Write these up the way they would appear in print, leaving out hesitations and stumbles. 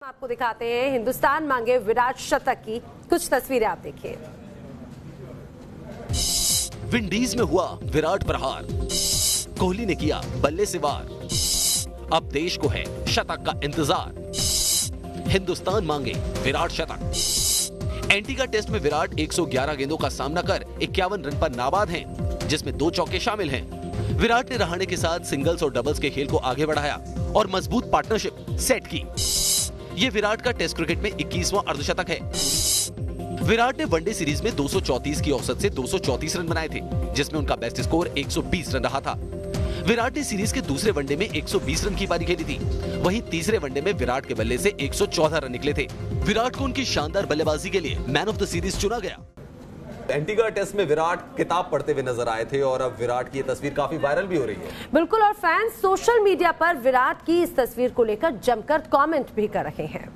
आपको दिखाते हैं हिंदुस्तान मांगे विराट शतक की कुछ तस्वीरें। आप देखिए। विंडीज में हुआ विराट प्रहार, कोहली ने किया बल्ले से वार, अब देश को है शतक का इंतजार। हिंदुस्तान मांगे विराट शतक। एंटीगा टेस्ट में विराट 111 गेंदों का सामना कर 51 रन पर नाबाद हैं, जिसमें 2 चौके शामिल हैं। विराट ने रहाणे के साथ सिंगल्स और डबल्स के खेल को आगे बढ़ाया और मजबूत पार्टनरशिप सेट की। ये विराट का टेस्ट क्रिकेट में 21वां अर्धशतक है। विराट ने वनडे सीरीज में 234 की औसत से 234 रन बनाए थे, जिसमें उनका बेस्ट स्कोर 120 रन रहा था। विराट ने सीरीज के दूसरे वनडे में 120 रन की पारी खेली थी। वहीं तीसरे वनडे में विराट के बल्ले से 114 रन निकले थे। विराट को उनकी शानदार बल्लेबाजी के लिए मैन ऑफ द सीरीज चुना गया। एंटीगा टेस्ट में विराट किताब पढ़ते हुए नजर आए थे और अब विराट की ये तस्वीर काफी वायरल भी हो रही है। बिल्कुल, और फैंस सोशल मीडिया पर विराट की इस तस्वीर को लेकर जमकर कमेंट भी कर रहे हैं।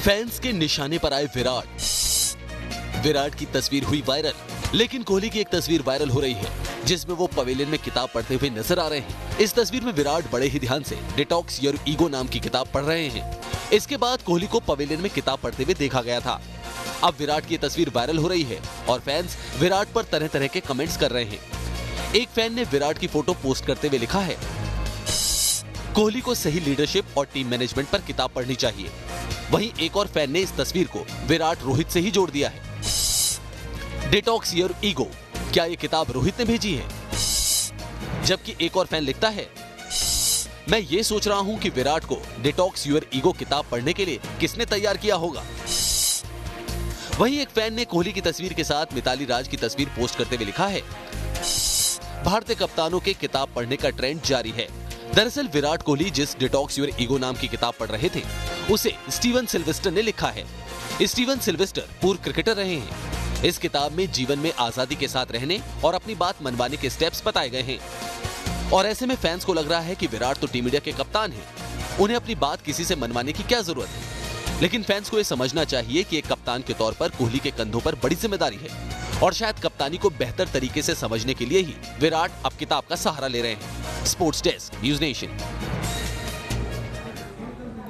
फैंस के निशाने पर आए विराट की तस्वीर हुई वायरल, लेकिन कोहली की एक तस्वीर वायरल हो रही है जिसमें वो पवेलियन में किताब पढ़ते हुए नजर आ रहे हैं। इस तस्वीर में विराट बड़े ही ध्यान से डिटॉक्स योर ईगो नाम की किताब पढ़ रहे हैं। इसके बाद कोहली को पवेलियन में किताब पढ़ते हुए देखा गया था। अब विराट की तस्वीर वायरल हो रही है और फैंस विराट पर तरह तरह के कमेंट्स कर रहे हैं। एक फैन ने विराट की फोटो पोस्ट करते हुए लिखा है, कोहली को सही लीडरशिप और टीम मैनेजमेंट पर किताब पढ़नी चाहिए। वहीं एक और फैन ने इस तस्वीर को विराट रोहित से ही जोड़ दिया है। डिटॉक्स योर ईगो, क्या ये किताब रोहित ने भेजी है? जबकि एक और फैन लिखता है, मैं ये सोच रहा हूं कि विराट को डिटॉक्स योर ईगो किताब पढ़ने के लिए किसने तैयार किया होगा। वहीं एक फैन ने कोहली की तस्वीर के साथ मिताली राज की तस्वीर पोस्ट करते हुए लिखा है, भारतीय कप्तानों के किताब पढ़ने का ट्रेंड जारी है। दरअसल विराट कोहली जिस डिटॉक्स योर ईगो नाम की किताब पढ़ रहे थे, उसे स्टीवन सिल्वेस्टर ने लिखा है। स्टीवन सिल्वेस्टर पूर्व क्रिकेटर रहे हैं। इस किताब में जीवन में आजादी के साथ रहने और अपनी बात मनवाने के स्टेप्स बताए गए हैं। और ऐसे में फैंस को लग रहा है कि विराट तो टीम इंडिया के कप्तान हैं, उन्हें अपनी बात किसी से मनवाने की क्या जरूरत है। लेकिन फैंस को यह समझना चाहिए कि एक कप्तान के तौर पर कोहली के कंधों पर बड़ी जिम्मेदारी है और शायद कप्तानी को बेहतर तरीके से समझने के लिए ही विराट अब किताब का सहारा ले रहे हैं। Sports desk, news nation.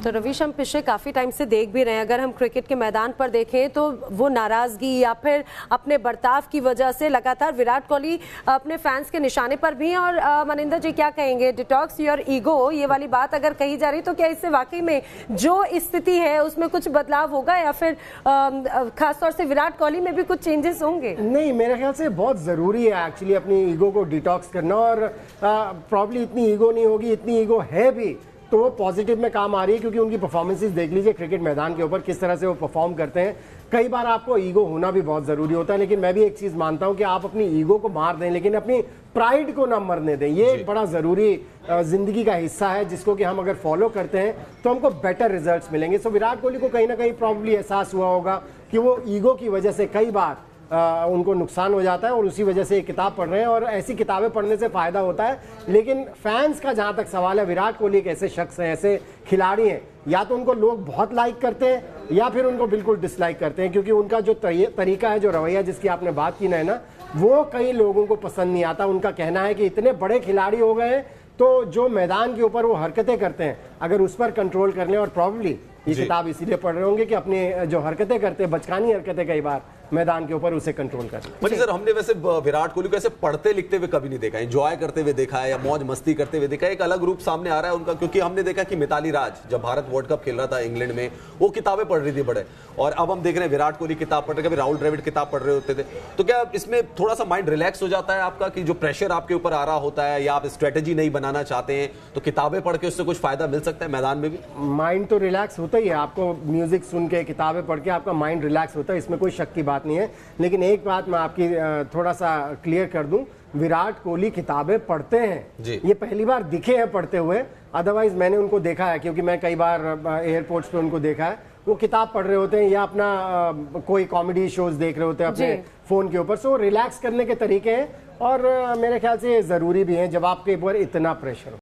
तो रवीश, हम पिछले काफ़ी टाइम से देख भी रहे हैं, अगर हम क्रिकेट के मैदान पर देखें तो वो नाराज़गी या फिर अपने बर्ताव की वजह से लगातार विराट कोहली अपने फैंस के निशाने पर भी हैं। और मनिंदर जी क्या कहेंगे, डिटॉक्स योर ईगो ये वाली बात अगर कही जा रही तो क्या इससे वाकई में जो स्थिति है उसमें कुछ बदलाव होगा या फिर खासतौर से विराट कोहली में भी कुछ चेंजेस होंगे? नहीं, मेरे ख्याल से बहुत ज़रूरी है एक्चुअली अपनी ईगो को डिटॉक्स करना। और प्रॉब्ली इतनी ईगो नहीं होगी, इतनी ईगो है भी तो वो पॉजिटिव में काम आ रही है, क्योंकि उनकी परफॉर्मेंसेस देख लीजिए क्रिकेट मैदान के ऊपर किस तरह से वो परफॉर्म करते हैं। कई बार आपको ईगो होना भी बहुत ज़रूरी होता है, लेकिन मैं भी एक चीज़ मानता हूं कि आप अपनी ईगो को मार दें लेकिन अपनी प्राइड को ना मरने दें। ये एक बड़ा ज़रूरी जिंदगी का हिस्सा है जिसको कि हम अगर फॉलो करते हैं तो हमको बेटर रिजल्ट्स मिलेंगे। सो विराट कोहली को कहीं ना कहीं प्रॉब्ली एहसास हुआ होगा कि वो ईगो की वजह से कई बार उनको नुकसान हो जाता है और उसी वजह से ये किताब पढ़ रहे हैं। और ऐसी किताबें पढ़ने से फ़ायदा होता है। लेकिन फैंस का जहाँ तक सवाल है, विराट कोहली एक ऐसे शख्स हैं, ऐसे खिलाड़ी हैं, या तो उनको लोग बहुत लाइक करते हैं या फिर उनको बिल्कुल डिसलाइक करते हैं, क्योंकि उनका जो तरीका है, जो रवैया जिसकी आपने बात की ना, वो कई लोगों को पसंद नहीं आता। उनका कहना है कि इतने बड़े खिलाड़ी हो गए हैं तो जो मैदान के ऊपर वो हरकतें करते हैं अगर उस पर कंट्रोल कर लें, और प्रॉब्ली ये किताब इसीलिए पढ़ रहे होंगे कि अपने जो हरकतें करते हैं, बचकानी हरकतें कई बार मैदान के ऊपर, उसे कंट्रोल करते हैं। सर, हमने वैसे विराट कोहली को ऐसे पढ़ते लिखते हुए कभी नहीं देखा, एंजॉय करते हुए देखा है या मौज मस्ती करते हुए देखा है। एक अलग रूप सामने आ रहा है उनका, क्योंकि हमने देखा कि मिताली राज जब भारत वर्ल्ड कप खेल रहा था इंग्लैंड में, वो किताबें पढ़ रही थी बड़े, और अब हम देख रहे हैं विराट कोहली किताब पढ़ रहे, कभी राहुल द्रविड़ किताब पढ़ रहे होते थे। तो क्या इसमें थोड़ा सा माइंड रिलैक्स हो जाता है आपका, कि जो प्रेशर आपके ऊपर आ रहा होता है या आप स्ट्रेटेजी नहीं बनाना चाहते हैं तो किताबें पढ़ के उससे कुछ फायदा मिल सकता है मैदान में भी? माइंड तो रिलैक्स होता ही है, आपको म्यूजिक सुन के किताबें पढ़ के आपका माइंड रिलैक्स होता है, इसमें कोई शक की बात नहीं है। लेकिन एक बात मैं आपकी थोड़ा सा क्लियर कर दूं, विराट कोहली किताबें पढ़ते हैं, ये पहली बार दिखे हैं पढ़ते हुए। अदरवाइज मैंने उनको देखा है, क्योंकि मैं कई बार एयरपोर्ट्स पे उनको देखा है, वो किताब पढ़ रहे होते हैं या अपना कोई कॉमेडी शोज देख रहे होते हैं अपने फोन के ऊपर। सो रिलैक्स करने के तरीके हैं और मेरे ख्याल से ये जरूरी भी है जब आपके ऊपर इतना प्रेशर हो।